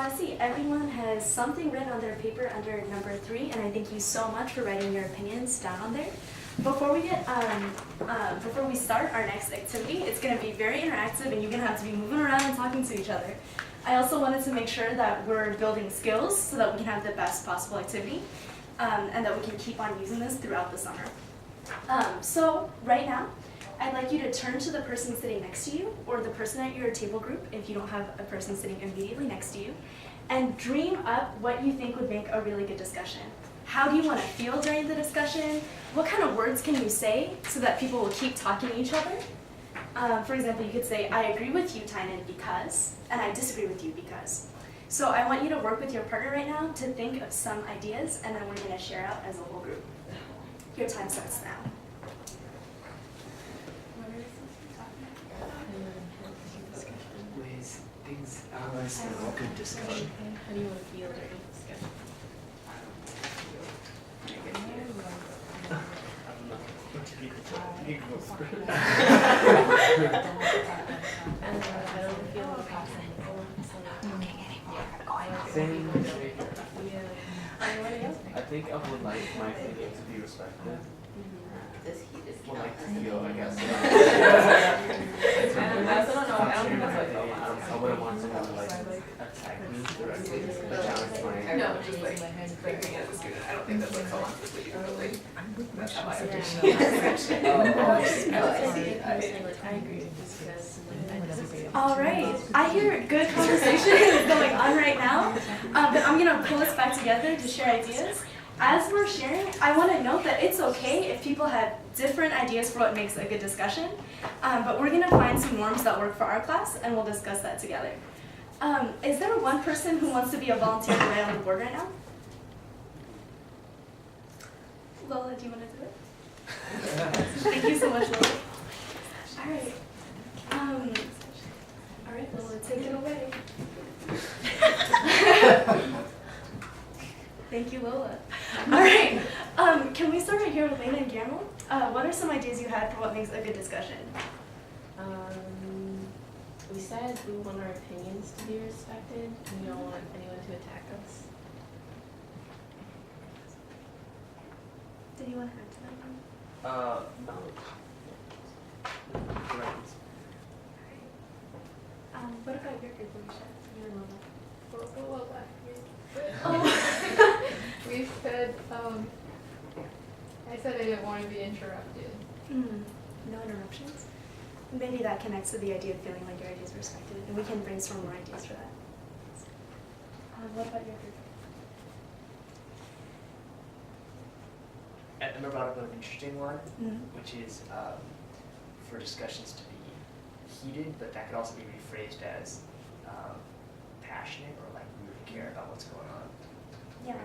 I see everyone has something written on their paper under number 3, and I thank you so much for writing your opinions down on there. Before we start our next activity, it's going to be very interactive, and you're going to have to be moving around and talking to each other. I also wanted to make sure that we're building skills so that we can have the best possible activity, and that we can keep on using this throughout the summer. So right now, I'd like you to turn to the person sitting next to you, or the person at your table group if you don't have a person sitting immediately next to you, and dream up what you think would make a really good discussion. How do you want to feel during the discussion? What kind of words can you say so that people will keep talking to each other? For example, you could say, I agree with you, Tynan, because, and I disagree with you because. So I want you to work with your partner right now to think of some ideas, and then we're going to share out as a whole group. Your time starts now. Ways, things, a good discussion. How do you want to feel during the discussion? I think I would like my opinion to be respected. Would like to feel, I guess. I wouldn't want someone to like attack me directly, but challenge my. No, just like being as a student. I don't think that's like so on for you, but like that's how I appreciate I agree with this because All right, I hear good conversation is going on right now, but I'm gonna pull us back together to share ideas. As we're sharing, I want to note that it's okay if people have different ideas for what makes a good discussion, but we're gonna find some norms that work for our class, and we'll discuss that together. Is there one person who wants to be a volunteer to write on the board right now? Lola, do you want to do it? Thank you so much, Lola. All right. All right, Lola, take it away. Thank you, Lola. All right. Can we start right here with Lena and Guillermo? What are some ideas you had for what makes a good discussion? We said we want our opinions to be respected, and we don't want anyone to attack us. Did you want to add to that one? No. What about your group, Alicia? You and Lola. Oh. We said, I said I didn't want to be interrupted. No interruptions? Maybe that connects to the idea of feeling like your ideas are respected, and we can brainstorm more ideas for that. What about your group? Emma brought up an interesting one, Mm-hmm. which is for discussions to be heated, but that could also be rephrased as passionate or like we really care about what's going on. Yeah.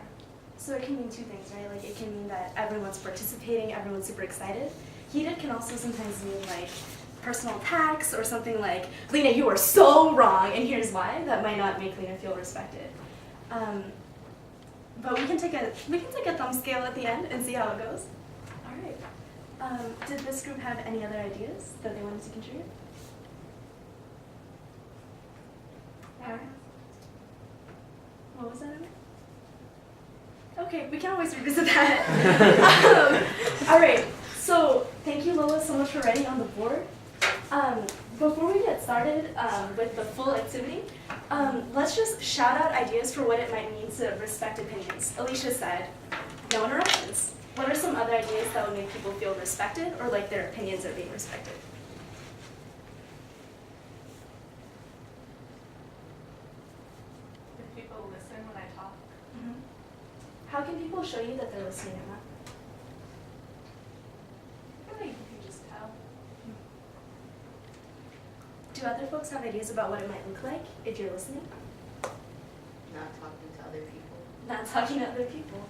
So it can mean two things, right? Like it can mean that everyone's participating, everyone's super excited. Heated can also sometimes mean like personal attacks or something like, Lena, you are so wrong, and here's why. That might not make Lena feel respected. But we can take a thumb scale at the end and see how it goes. All right. Did this group have any other ideas that they wanted to contribute? All right. What was that, Emma? Okay, we can always revisit that. All right, so thank you, Lola, so much for writing on the board. Before we get started with the full activity, let's just shout out ideas for what it might mean to respect opinions. Alicia said, no interruptions. What are some other ideas that would make people feel respected or like their opinions are being respected? If people listen when I talk. Mm-hmm. How can people show you that they're listening or not? I feel like you can just tell. Do other folks have ideas about what it might look like if you're listening? Not talking to other people. Not talking to other people.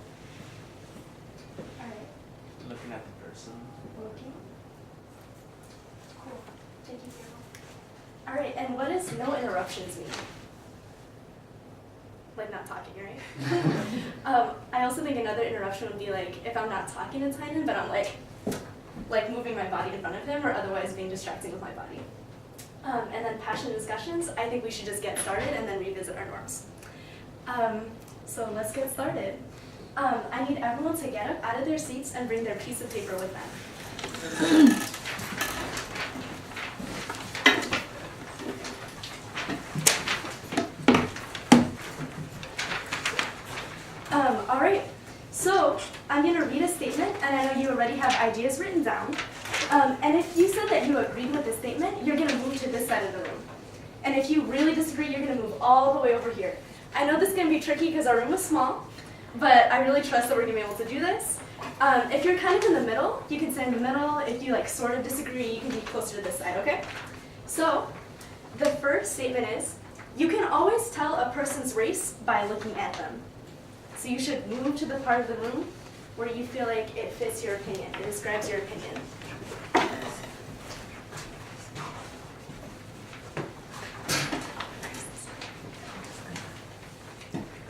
All right. Looking at the person. Looking. Cool. Thank you, Carol. All right, and what does no interruptions mean? Like not talking, right? I also think another interruption would be like if I'm not talking to Tynan, but I'm like moving my body in front of him or otherwise being distracting with my body. And then passionate discussions, I think we should just get started and then revisit our norms. So let's get started. I need everyone to get up out of their seats and bring their piece of paper with them. All right, so I'm going to read a statement, and I know you already have ideas written down. And if you said that you agreed with the statement, you're going to move to this side of the room. And if you really disagree, you're going to move all the way over here. I know this is going to be tricky because our room is small, but I really trust that we're going to be able to do this. If you're kind of in the middle, you can stay in the middle. If you like sort of disagree, you can be closer to this side, okay? So the first statement is, you can always tell a person's race by looking at them. So you should move to the part of the room where you feel like it fits your opinion, it describes your opinion.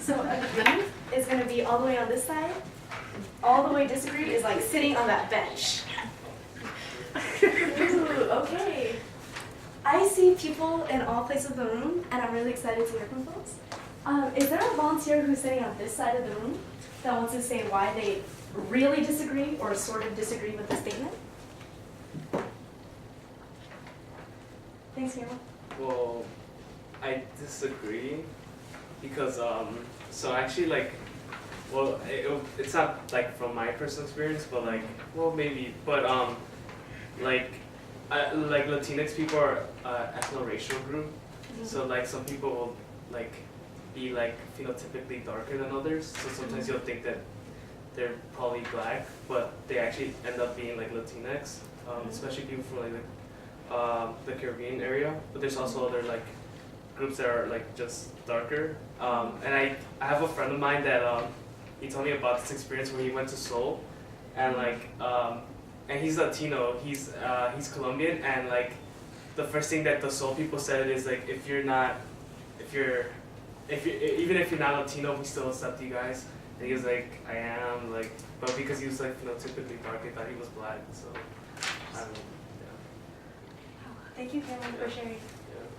So agree is going to be all the way on this side. All the way disagree is like sitting on that bench. Ooh, okay. I see people in all places of the room, and I'm really excited to hear from folks. Is there a volunteer who's sitting on this side of the room that wants to say why they really disagree or sort of disagree with the statement? Thanks, Mira. Well, I disagree because so actually like, well, it's not like from my personal experience, but like, well maybe, but like Latinx people are ethno-racial group, so like some people will like be like phenotypically darker than others, so sometimes you'll think that they're probably black, but they actually end up being like Latinx, especially people from like the Caribbean area. But there's also other like groups that are like just darker. And I have a friend of mine that he told me about this experience where he went to Seoul, and like and he's Latino, he's Colombian, and like the first thing that the Seoul people said is like, even if you're not Latino, we still accept you guys. And he was like, I am, like, but because he was like phenotypically dark, I thought he was black, so I don't know. Thank you, Cameron, for sharing.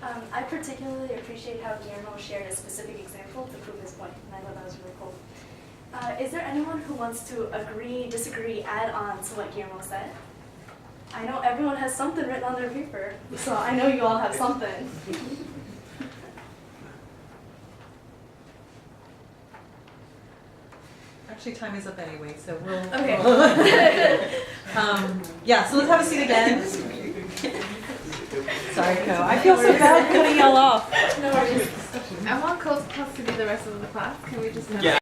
Yeah. I particularly appreciate how Guillermo shared a specific example to prove his point, and I thought that was really cool. Is there anyone who wants to agree, disagree, add on to what Guillermo said? I know everyone has something written on their paper, so I know you all have something. Actually, time is up anyway, so we'll. Okay. Yeah, so let's have a seat again. Sorry, Co. I feel so bad cutting y'all off. No worries. I want Coach to do the rest of the class. Can we just? Yeah.